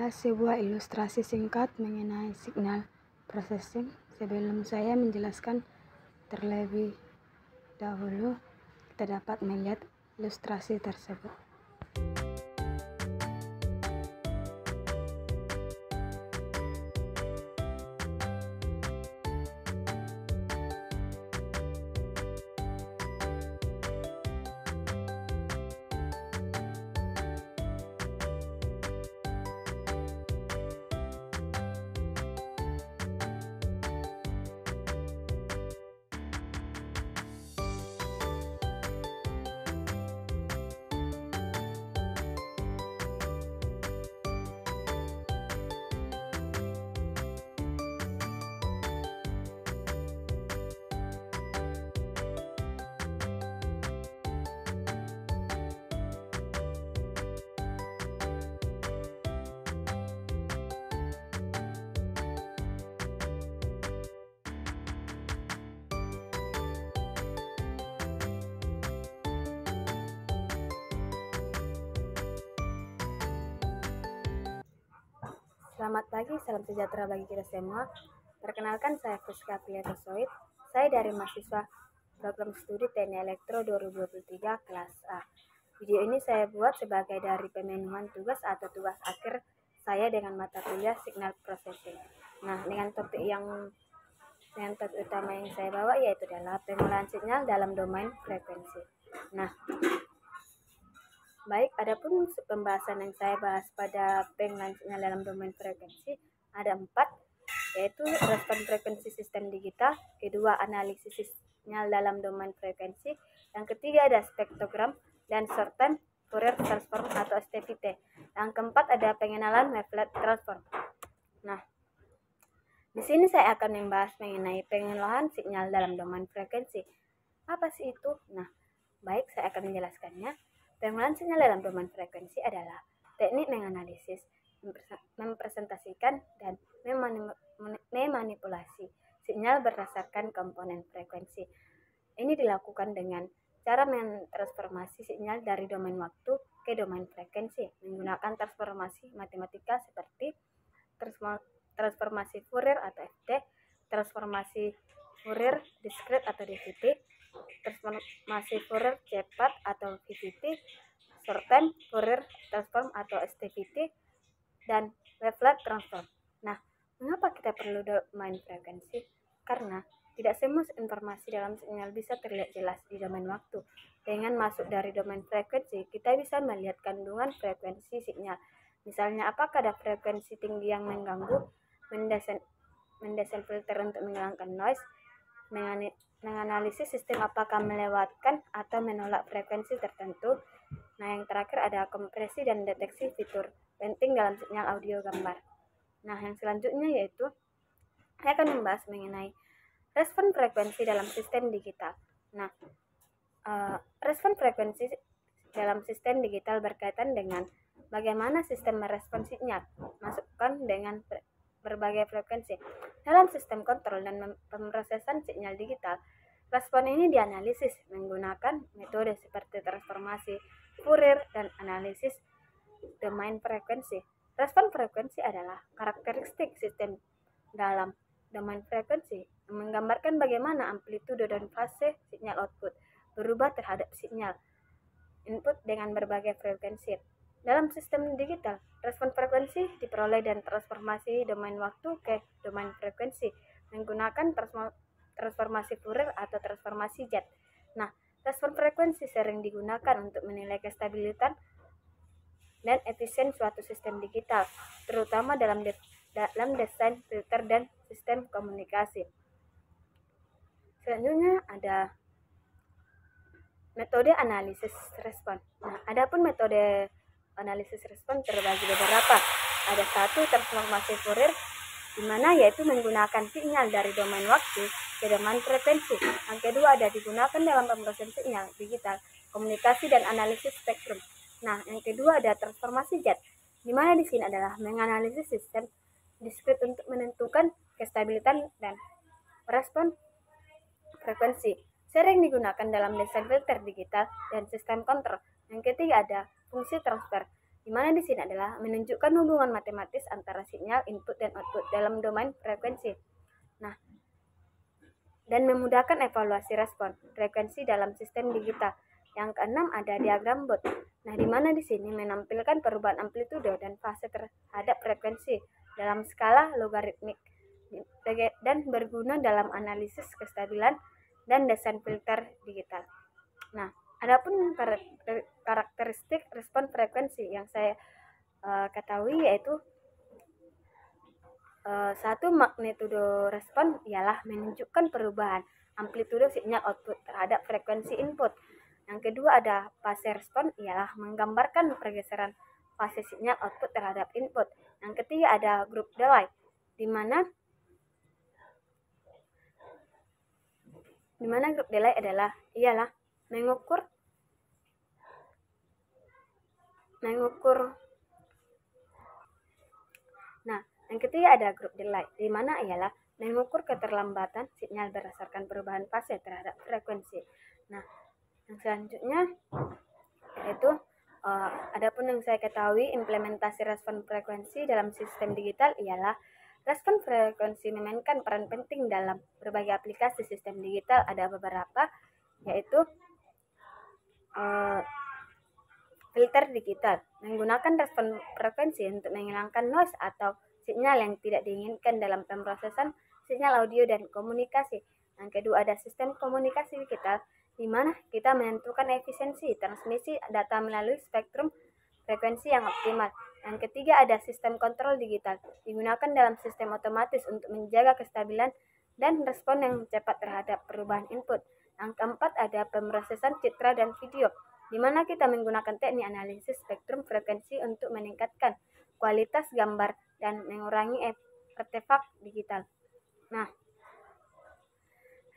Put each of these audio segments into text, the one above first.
adalah sebuah ilustrasi singkat mengenai signal processing. Sebelum saya menjelaskan terlebih dahulu, kita dapat melihat ilustrasi tersebut. Selamat pagi, salam sejahtera bagi kita semua. Perkenalkan, saya Fuska Piatosoid. Saya dari mahasiswa program studi Teknik Elektro 2023 kelas A. Video ini saya buat sebagai dari pemenuhan tugas atau tugas akhir saya dengan mata kuliah Signal Processing. Nah, dengan topik utama yang saya bawa yaitu adalah pengolahan sinyal dalam domain frekuensi. Nah, baik, adapun pembahasan yang saya bahas pada pengolahan sinyal dalam domain frekuensi ada 4, yaitu respon frekuensi sistem digital, kedua analisis sinyal dalam domain frekuensi, yang ketiga ada spektrogram dan short-time Fourier transform atau STPT, yang keempat ada pengenalan wavelet transform. Nah, di sini saya akan membahas mengenai pengolahan sinyal dalam domain frekuensi. Apa sih itu? Nah, baik, saya akan menjelaskannya. Pengolahan sinyal dalam domain frekuensi adalah teknik menganalisis, mempresentasikan, dan memanipulasi sinyal berdasarkan komponen frekuensi. Ini dilakukan dengan cara mentransformasi sinyal dari domain waktu ke domain frekuensi menggunakan transformasi matematika seperti transformasi Fourier atau FT, transformasi Fourier diskret atau DVT, transformasi Fourier cepat atau VCT, short-time Fourier transform atau STVT, dan wavelet transform. Nah, mengapa kita perlu domain frekuensi? Karena tidak semua informasi dalam sinyal bisa terlihat jelas di domain waktu. Dengan masuk dari domain frekuensi, kita bisa melihat kandungan frekuensi sinyal. Misalnya, apakah ada frekuensi tinggi yang mengganggu, mendesain filter untuk menghilangkan noise, menganalisis sistem apakah melewatkan atau menolak frekuensi tertentu. Nah, yang terakhir ada kompresi dan deteksi fitur penting dalam sinyal audio gambar. Nah, yang selanjutnya yaitu saya akan membahas mengenai respon frekuensi dalam sistem digital. Nah, respon frekuensi dalam sistem digital berkaitan dengan bagaimana sistem merespon sinyal masukkan dengan berbagai frekuensi. Dalam sistem kontrol dan pemrosesan sinyal digital, respon ini dianalisis menggunakan metode seperti transformasi Fourier dan analisis domain frekuensi. Respon frekuensi adalah karakteristik sistem dalam domain frekuensi yang menggambarkan bagaimana amplitude dan fase sinyal output berubah terhadap sinyal input dengan berbagai frekuensi. Dalam sistem digital, respon frekuensi diperoleh dan transformasi domain waktu ke domain frekuensi menggunakan transformasi Fourier atau transformasi Z. Nah, respon frekuensi sering digunakan untuk menilai kestabilitas dan efisien suatu sistem digital, terutama dalam desain filter dan sistem komunikasi. Selanjutnya ada metode analisis respon. Nah, adapun metode analisis respon terbagi beberapa. Ada satu transformasi Fourier, di mana yaitu menggunakan sinyal dari domain waktu ke domain frekuensi. Yang kedua ada digunakan dalam pemrosesan sinyal digital, komunikasi dan analisis spektrum. Nah, yang kedua ada transformasi Z, di mana di sini adalah menganalisis sistem diskret untuk menentukan kestabilitas dan respon frekuensi. Sering digunakan dalam desain filter digital dan sistem kontrol. Yang ketiga ada fungsi transfer, di mana di sini adalah menunjukkan hubungan matematis antara sinyal input dan output dalam domain frekuensi. Nah, dan memudahkan evaluasi respon frekuensi dalam sistem digital. Yang keenam ada diagram Bode. Nah, di mana di sini menampilkan perubahan amplitudo dan fase terhadap frekuensi dalam skala logaritmik dan berguna dalam analisis kestabilan dan desain filter digital. Nah, adapun karakteristik respon frekuensi yang saya ketahui yaitu satu, magnitudo respon ialah menunjukkan perubahan amplitudo sinyal output terhadap frekuensi input. Yang kedua ada fase respon ialah menggambarkan pergeseran fase sinyal output terhadap input. Yang ketiga ada grup delay, di mana grup delay ialah mengukur Nah, yang ketiga ada grup delay, di mana ialah mengukur keterlambatan sinyal berdasarkan perubahan fase terhadap frekuensi. Nah, yang selanjutnya yaitu adapun yang saya ketahui implementasi respon frekuensi dalam sistem digital ialah respon frekuensi memainkan peran penting dalam berbagai aplikasi sistem digital. Ada beberapa, yaitu filter digital, menggunakan respon frekuensi untuk menghilangkan noise atau sinyal yang tidak diinginkan dalam pemrosesan sinyal audio dan komunikasi. Yang kedua ada sistem komunikasi digital, di mana kita menentukan efisiensi transmisi data melalui spektrum frekuensi yang optimal. Yang ketiga ada sistem kontrol digital, digunakan dalam sistem otomatis untuk menjaga kestabilan dan respon yang cepat terhadap perubahan input. Yang keempat ada pemrosesan citra dan video, di mana kita menggunakan teknik analisis spektrum frekuensi untuk meningkatkan kualitas gambar dan mengurangi artefak digital. Nah,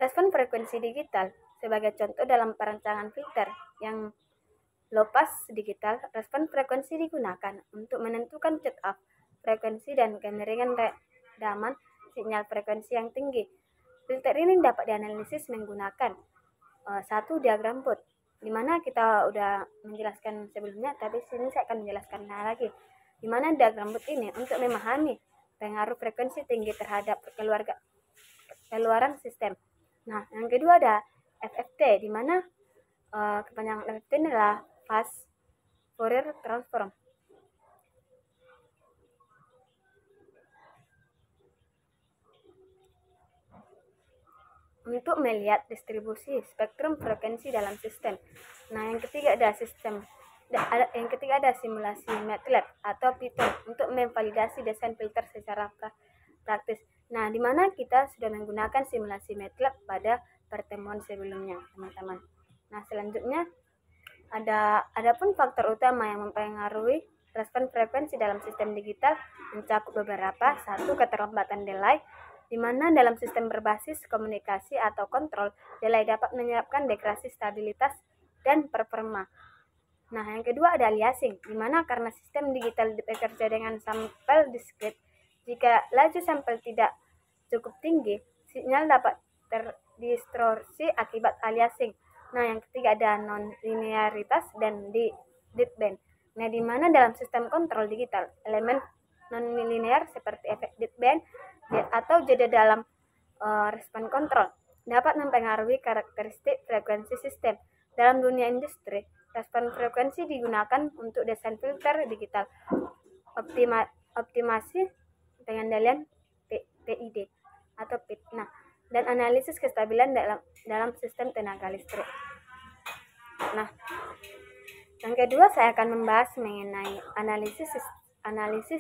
respon frekuensi digital sebagai contoh dalam perancangan filter yang low pass digital, respon frekuensi digunakan untuk menentukan cut-off frekuensi dan kemiringan redaman sinyal frekuensi yang tinggi. Filter ini dapat dianalisis menggunakan satu diagram Bode, di mana kita udah menjelaskan sebelumnya, tapi sini saya akan menjelaskan lagi. Di mana diagram Bode ini untuk memahami pengaruh frekuensi tinggi terhadap keluaran sistem. Nah, yang kedua ada FFT, di mana kepanjangan FFT adalah Fast Fourier Transform. Untuk melihat distribusi spektrum frekuensi dalam sistem. Nah, yang ketiga ada simulasi MATLAB atau Python untuk memvalidasi desain filter secara praktis. Nah, di mana kita sudah menggunakan simulasi MATLAB pada pertemuan sebelumnya, teman-teman. Nah, selanjutnya adapun faktor utama yang mempengaruhi respon frekuensi dalam sistem digital mencakup beberapa. Satu, keterlambatan delay, di mana dalam sistem berbasis komunikasi atau kontrol, delay dapat menyebabkan degradasi stabilitas dan performa. Nah, yang kedua ada aliasing, di mana karena sistem digital bekerja dengan sampel diskrit, jika laju sampel tidak cukup tinggi, sinyal dapat terdistorsi akibat aliasing. Nah, yang ketiga ada non-linearitas dan deadband. Nah, di mana dalam sistem kontrol digital, elemen non-linear seperti efek deadband atau jeda dalam respon kontrol dapat mempengaruhi karakteristik frekuensi sistem. Dalam dunia industri, respon frekuensi digunakan untuk desain filter digital, optimasi pengendalian PID atau PID, dan analisis kestabilan dalam sistem tenaga listrik. Nah, yang kedua saya akan membahas mengenai analisis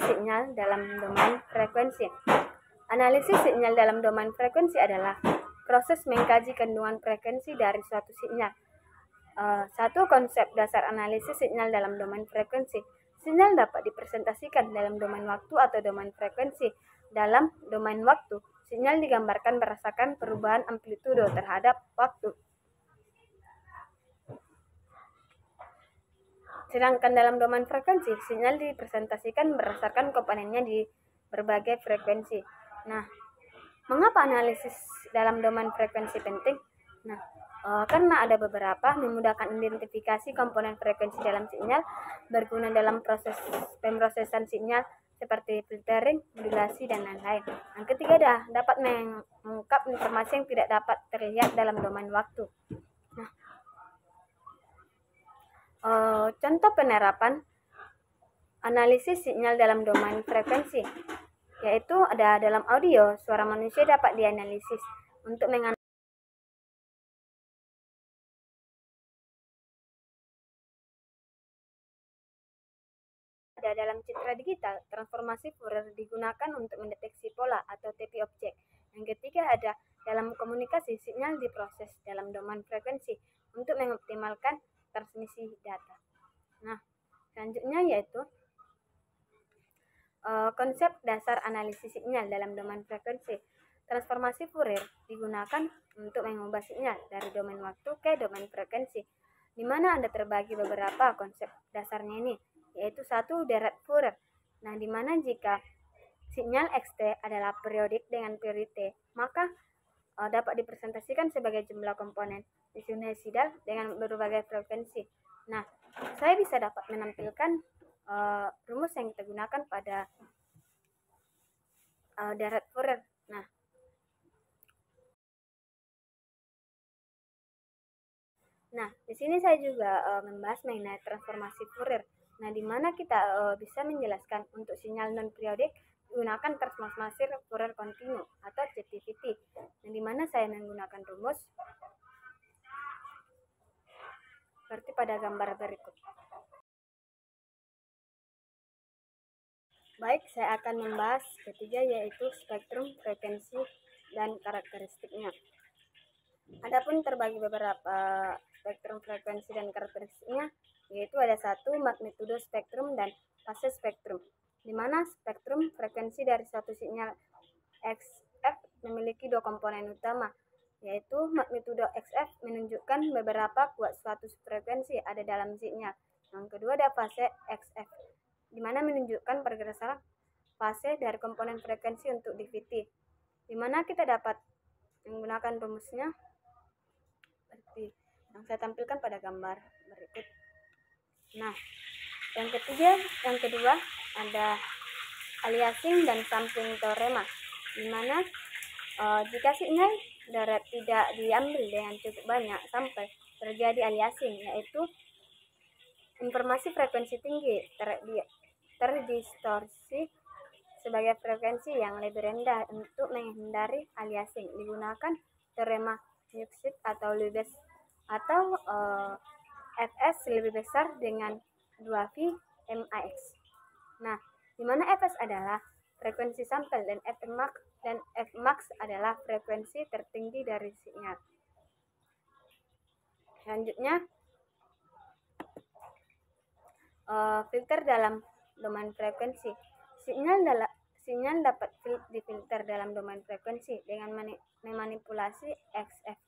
sinyal dalam domain frekuensi. Analisis sinyal dalam domain frekuensi adalah proses mengkaji kandungan frekuensi dari suatu sinyal. Satu, konsep dasar analisis sinyal dalam domain frekuensi. Sinyal dapat dipresentasikan dalam domain waktu atau domain frekuensi. Dalam domain waktu, sinyal digambarkan berdasarkan perubahan amplitudo terhadap waktu. Sedangkan dalam domain frekuensi, sinyal dipresentasikan berdasarkan komponennya di berbagai frekuensi. Nah, mengapa analisis dalam domain frekuensi penting? Nah, karena ada beberapa memudahkan identifikasi komponen frekuensi dalam sinyal berguna dalam proses pemrosesan sinyal seperti filtering, modulasi, dan lain-lain. Yang ketiga dapat mengungkap informasi yang tidak dapat terlihat dalam domain waktu. Nah, contoh penerapan analisis sinyal dalam domain frekuensi, yaitu ada dalam audio, suara manusia dapat dianalisis untuk menganalisis dalam citra digital. Transformasi Fourier digunakan untuk mendeteksi pola atau tipe objek. Yang ketiga ada dalam komunikasi, sinyal diproses dalam domain frekuensi untuk mengoptimalkan transmisi data. Nah, selanjutnya yaitu konsep dasar analisis sinyal dalam domain frekuensi. Transformasi Fourier digunakan untuk mengubah sinyal dari domain waktu ke domain frekuensi, di mana ada terbagi beberapa konsep dasarnya ini, yaitu satu, deret Fourier. Nah, di mana jika sinyal xt adalah periodik dengan periode t, maka dapat dipresentasikan sebagai jumlah komponen sinusoidal dengan berbagai frekuensi. Nah, saya bisa dapat menampilkan rumus yang kita gunakan pada deret Fourier. Nah, di sini saya juga membahas mengenai transformasi Fourier. Nah, di mana kita bisa menjelaskan untuk sinyal non-periodik gunakan transformasi Fourier kontinu atau CTVT. Nah, di mana saya menggunakan rumus seperti pada gambar berikut. Baik, saya akan membahas ketiga, yaitu spektrum, frekuensi, dan karakteristiknya. Adapun terbagi beberapa spektrum, frekuensi, dan karakteristiknya, yaitu ada satu, magnitudo spektrum dan fase spektrum, di mana spektrum frekuensi dari suatu sinyal XF memiliki dua komponen utama, yaitu magnitudo XF menunjukkan beberapa kuat suatu frekuensi ada dalam sinyal. Yang kedua ada fase XF, di mana menunjukkan pergerakan fase dari komponen frekuensi untuk DVT, di mana kita dapat menggunakan rumusnya seperti yang saya tampilkan pada gambar berikut. Nah, yang kedua ada aliasing dan sampling teorema, di mana jika sinyal darat tidak diambil dengan cukup banyak sampai terjadi aliasing, yaitu informasi frekuensi tinggi terdistorsi sebagai frekuensi yang lebih rendah. Untuk menghindari aliasing digunakan teorema Euclid atau Lubez atau Fs lebih besar dengan 2V max. Nah, di mana Fs adalah frekuensi sampel dan Fmax adalah frekuensi tertinggi dari sinyal. Selanjutnya filter dalam domain frekuensi. Sinyal dapat difilter dalam domain frekuensi dengan memanipulasi XF,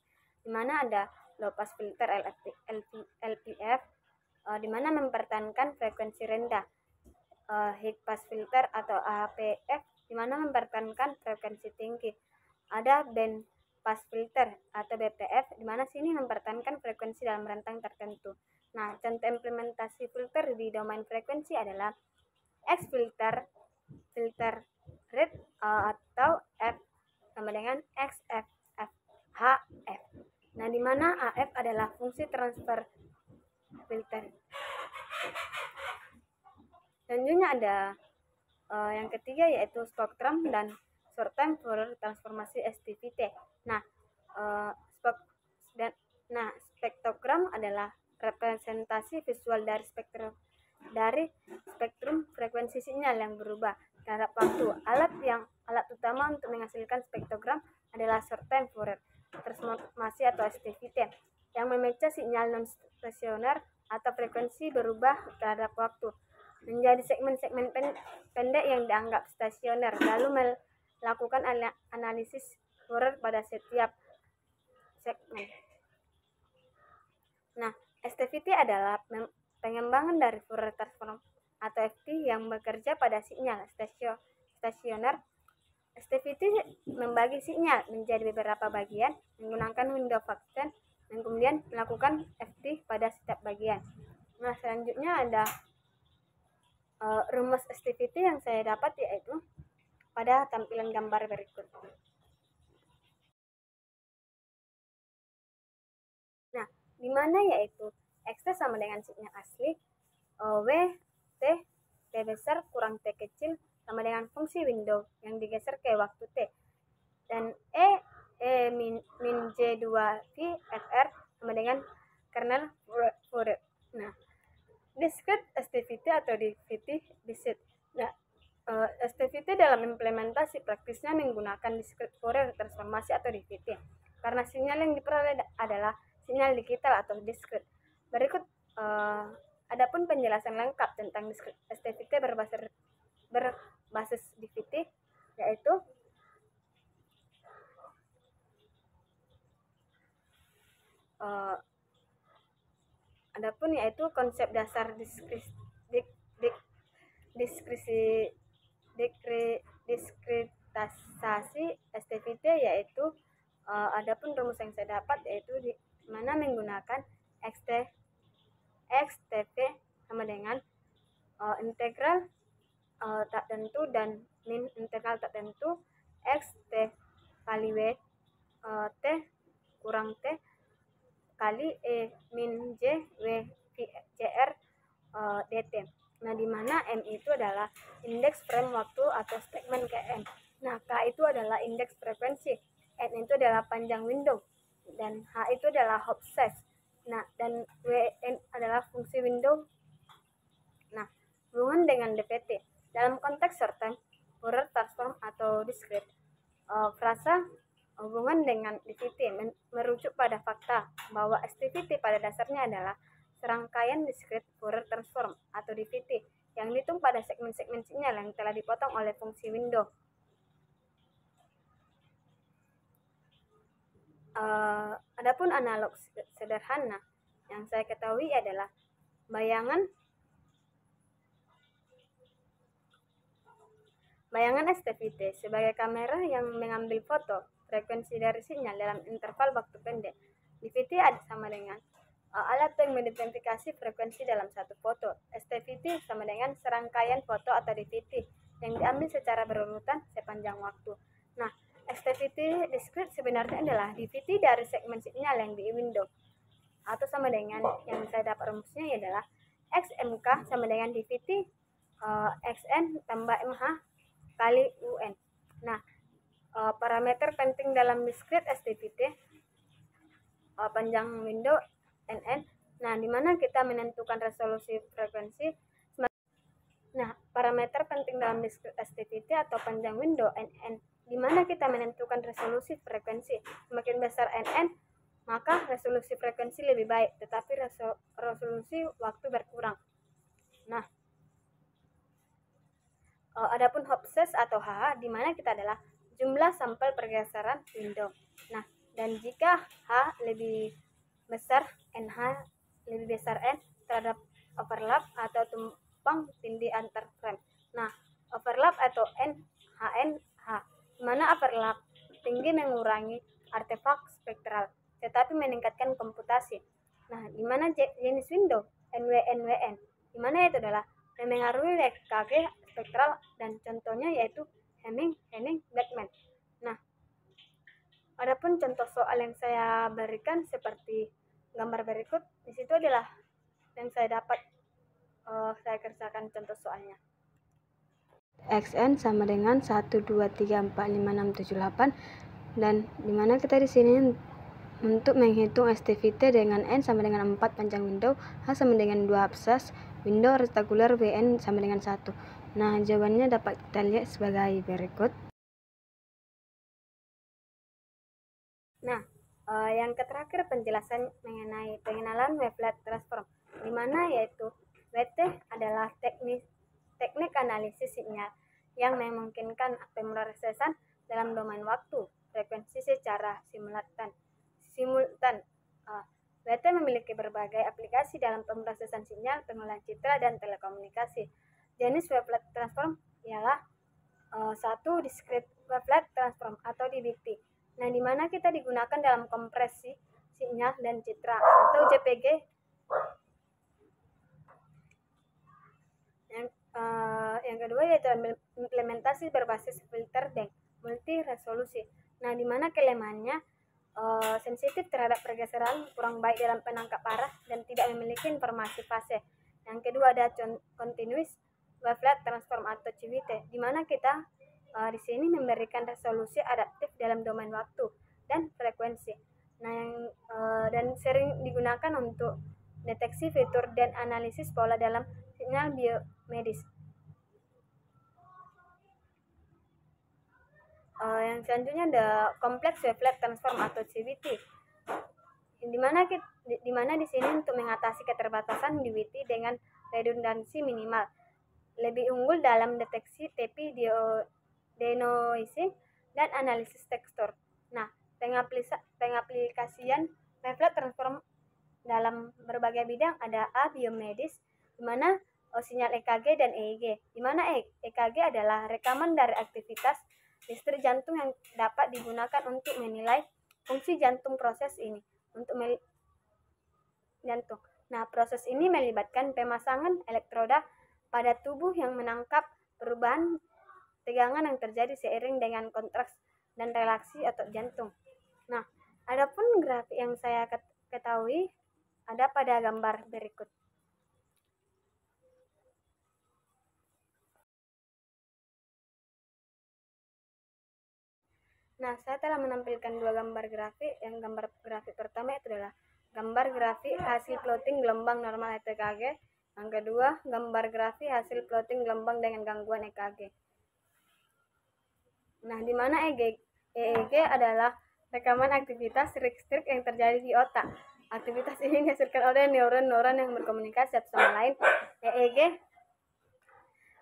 di mana ada low pass filter LPF, di mana mempertahankan frekuensi rendah, high pass filter atau APF, di mana mempertahankan frekuensi tinggi. Ada band pass filter atau BPF, di mana sini mempertahankan frekuensi dalam rentang tertentu. Nah, contoh implementasi filter di domain frekuensi adalah X filter rate atau F sama dengan XF HF. Nah, di mana AF adalah fungsi transfer filter. Selanjutnya ada yang ketiga, yaitu spektrum dan short time Fourier transformasi STVT. Nah, spektrogram adalah representasi visual dari spektrum frekuensi sinyal yang berubah terhadap waktu. Alat utama untuk menghasilkan spektrogram adalah short time Fourier transformasi atau STVT, yang memecah sinyal non stasioner atau frekuensi berubah terhadap waktu menjadi segmen-segmen pendek yang dianggap stasioner, lalu melakukan analisis Fourier pada setiap segmen. Nah, STVT adalah pengembangan dari Fourier transform atau FT yang bekerja pada sinyal stasioner. STVT membagi sinyal menjadi beberapa bagian menggunakan window function dan kemudian melakukan FT pada setiap bagian. Nah, selanjutnya ada rumus STVT yang saya dapat, yaitu pada tampilan gambar berikut. Nah, di mana yaitu X sama dengan sinyal asli, W, T, T besar kurang T kecil sama dengan fungsi window yang digeser ke waktu T. Dan E min J2 V FR sama dengan kernel Fourier. Nah, discrete STVT atau DVT discrete. Nah, STVT dalam implementasi praktisnya menggunakan discrete Fourier transformasi atau DVT karena sinyal yang diperoleh adalah sinyal digital atau discrete. Berikut adapun penjelasan lengkap tentang discrete STVT berbasis DVT, yaitu adapun yaitu konsep dasar diskretisasi STVT, yaitu adapun rumus yang saya dapat yaitu di mana menggunakan XTP sama dengan integral tak tentu dan min integral tak tentu XT kali W T kurang T kali E min J W CR DT. Nah, di mana M itu adalah indeks frame waktu atau segmen KM. Nah, K itu adalah indeks frekuensi, N itu adalah panjang window, dan H itu adalah hop size. Nah, dan WN adalah fungsi window. Nah, hubungan dengan DVT dalam konteks short time Fourier transform atau discrete, frasa hubungan dengan DVT merujuk pada fakta bahwa STVT pada dasarnya adalah serangkaian discrete Fourier transform atau DVT yang dihitung pada segmen-segmen sinyal yang telah dipotong oleh fungsi window. Adapun analog sederhana yang saya ketahui adalah bayangan STVT sebagai kamera yang mengambil foto frekuensi dari sinyal dalam interval waktu pendek. DVT sama dengan alat yang mengidentifikasi frekuensi dalam satu foto. STVT sama dengan serangkaian foto atau DVT yang diambil secara berurutan sepanjang waktu. Nah, STVT discrete sebenarnya adalah DVT dari segmen sinyal yang di window, atau sama dengan yang saya dapat rumusnya adalah XMK sama dengan DVT XN tambah MH kali UN. Nah, parameter penting dalam discrete STVT panjang window NN. Nah, di mana kita menentukan resolusi frekuensi. Nah, parameter penting dalam discrete STVT atau panjang window NN, di mana kita menentukan resolusi frekuensi. Semakin besar NN, maka resolusi frekuensi lebih baik, tetapi resolusi waktu berkurang. Nah, adapun hop size atau HH, di mana kita adalah jumlah sampel pergeseran window. Nah, dan jika H lebih besar NH lebih besar N terhadap overlap atau tumpang tindih antar frame. Nah, overlap atau NHNH, di mana overlap tinggi mengurangi artefak spektral, tetapi meningkatkan komputasi. Nah, di mana jenis window NWN, di mana itu adalah memengaruhi EKG spektral, dan contohnya yaitu Henning-Blackman. Nah, adapun contoh soal yang saya berikan seperti gambar berikut, di situ adalah yang saya dapat saya kerjakan contoh soalnya. XN sama dengan 1 2 3 4 5 6 7 8, dan dimana kita di sini untuk menghitung STVT dengan N sama dengan 4 panjang window, H sama dengan 2 absas, window rektangular WN sama dengan 1. Nah, jawabannya dapat kita lihat sebagai berikut. Nah, yang terakhir penjelasan mengenai pengenalan wavelet transform, di mana yaitu WT adalah teknik analisis sinyal yang memungkinkan pemrosesan dalam domain waktu frekuensi secara simultan. WT memiliki berbagai aplikasi dalam pemrosesan sinyal, pengolahan citra, dan telekomunikasi. Jenis wavelet transform ialah satu discrete wavelet transform atau DVT. Nah, di mana kita digunakan dalam kompresi sinyal dan citra atau JPG. Yang kedua yaitu implementasi berbasis filter dan multi resolusi. Nah, di mana kelemahannya sensitif terhadap pergeseran, kurang baik dalam penangkap arah, dan tidak memiliki informasi fase. Yang kedua ada continuous wavelet transform atau CWT, di mana kita di sini memberikan resolusi adaptif dalam domain waktu dan frekuensi. Nah, dan sering digunakan untuk deteksi fitur dan analisis pola dalam sinyal biomedis. Yang selanjutnya ada kompleks wavelet transform atau CWT, di mana di sini untuk mengatasi keterbatasan DWT dengan redundansi minimal, lebih unggul dalam deteksi TP denoising dan analisis tekstur. Nah, pengaplikasian wavelet transform dalam berbagai bidang ada biomedis, di mana sinyal EKG dan EEG, di mana EKG adalah rekaman dari aktivitas listrik jantung yang dapat digunakan untuk menilai fungsi jantung proses ini untuk jantung. Nah, proses ini melibatkan pemasangan elektroda pada tubuh yang menangkap perubahan tegangan yang terjadi seiring dengan kontraksi dan relaksi otot jantung. Nah, adapun grafik yang saya ketahui ada pada gambar berikut. Nah, saya telah menampilkan dua gambar grafik. Yang gambar grafik pertama itu adalah gambar grafik hasil plotting gelombang normal EKG. Yang kedua, gambar grafik hasil plotting gelombang dengan gangguan EKG. Nah, di mana EEG adalah rekaman aktivitas listrik yang terjadi di otak. Aktivitas ini dihasilkan oleh neuron-neuron yang berkomunikasi satu sama lain.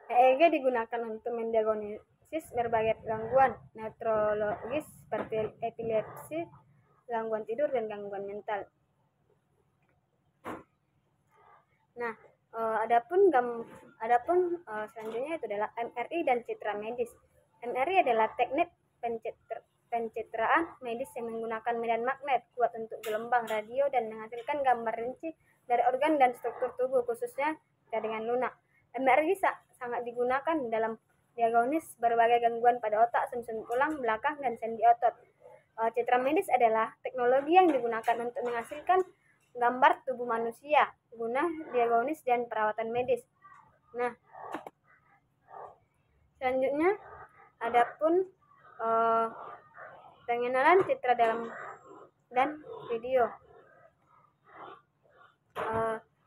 EEG digunakan untuk mendiagnosis berbagai gangguan neurologis seperti epilepsi, gangguan tidur, dan gangguan mental. Nah, adapun selanjutnya itu adalah MRI dan citra medis. MRI adalah teknik pencitraan medis yang menggunakan medan magnet kuat untuk gelombang radio dan menghasilkan gambar rinci dari organ dan struktur tubuh, khususnya jaringan lunak. MRI sangat digunakan dalam diagnosis berbagai gangguan pada otak, sumsum tulang belakang, dan sendi otot. Citra medis adalah teknologi yang digunakan untuk menghasilkan gambar tubuh manusia guna diagnosis dan perawatan medis. Nah, selanjutnya adapun pengenalan citra dan video,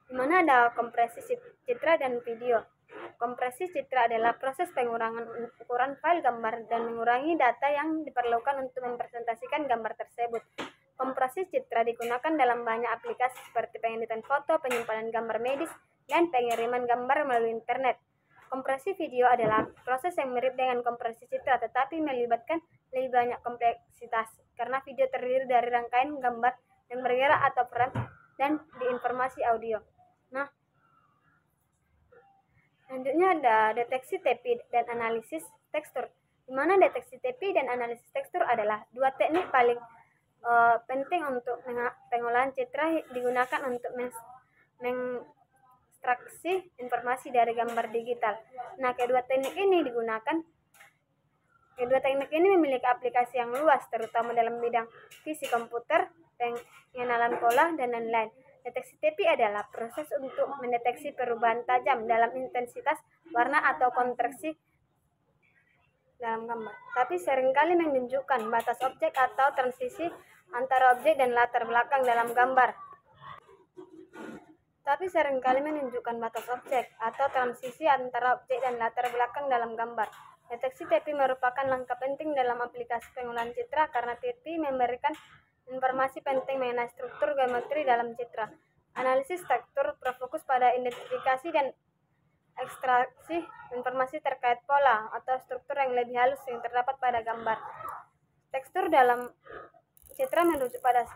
di mana ada kompresi citra dan video. Kompresi citra adalah proses pengurangan ukuran file gambar dan mengurangi data yang diperlukan untuk mempresentasikan gambar tersebut. Kompresi citra digunakan dalam banyak aplikasi seperti pengeditan foto, penyimpanan gambar medis, dan pengiriman gambar melalui internet. Kompresi video adalah proses yang mirip dengan kompresi citra, tetapi melibatkan lebih banyak kompleksitas, karena video terdiri dari rangkaian gambar yang bergerak atau frame dan diinformasi audio. Nah, selanjutnya ada deteksi TP dan analisis tekstur, di mana deteksi TP dan analisis tekstur adalah dua teknik paling penting untuk pengolahan citra, digunakan untuk mengekstraksi informasi dari gambar digital. Nah, kedua teknik ini memiliki aplikasi yang luas, terutama dalam bidang fisik komputer, pengenalan pola, dan lain-lain. Deteksi TP adalah proses untuk mendeteksi perubahan tajam dalam intensitas warna atau kontraksi dalam gambar, tapi seringkali menunjukkan batas objek atau transisi antara objek dan latar belakang dalam gambar. Deteksi TP merupakan langkah penting dalam aplikasi pengolahan citra karena TP memberikan informasi penting mengenai struktur geometri dalam citra. Analisis tekstur berfokus pada identifikasi dan ekstraksi informasi terkait pola atau struktur yang lebih halus yang terdapat pada gambar. Tekstur dalam citra merujuk pada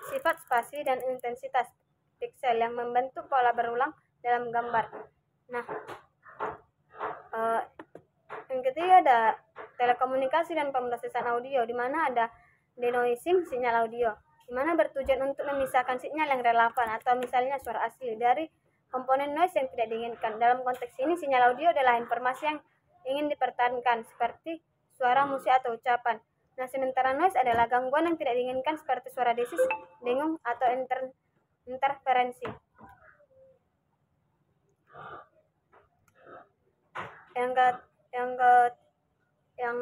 sifat spasi dan intensitas piksel yang membentuk pola berulang dalam gambar. Nah, yang ketiga ada telekomunikasi dan pemrosesan audio, di mana ada denoising sinyal audio. di mana bertujuan untuk memisahkan sinyal yang relevan atau misalnya suara asli dari komponen noise yang tidak diinginkan. Dalam konteks ini, sinyal audio adalah informasi yang ingin dipertahankan, seperti suara, musik, atau ucapan. Nah, sementara noise adalah gangguan yang tidak diinginkan seperti suara desis, dengung, atau interferensi. Yang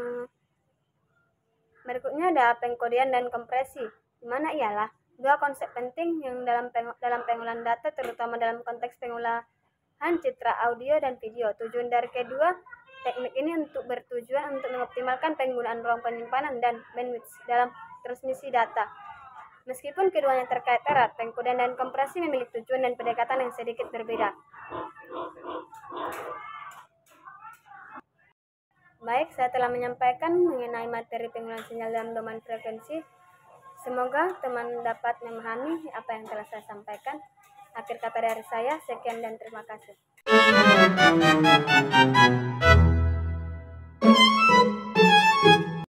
berikutnya ada pengkodean dan kompresi, di mana ialah dua konsep penting yang dalam pengolahan data, terutama dalam konteks pengolahan citra, audio, dan video. Tujuan dari kedua teknik ini bertujuan untuk mengoptimalkan penggunaan ruang penyimpanan dan bandwidth dalam transmisi data. Meskipun keduanya terkait erat, pengkodean dan kompresi memiliki tujuan dan pendekatan yang sedikit berbeda. Baik, saya telah menyampaikan mengenai materi pengolahan sinyal dalam domain frekuensi. Semoga teman dapat memahami apa yang telah saya sampaikan. Akhir kata dari saya, sekian dan terima kasih.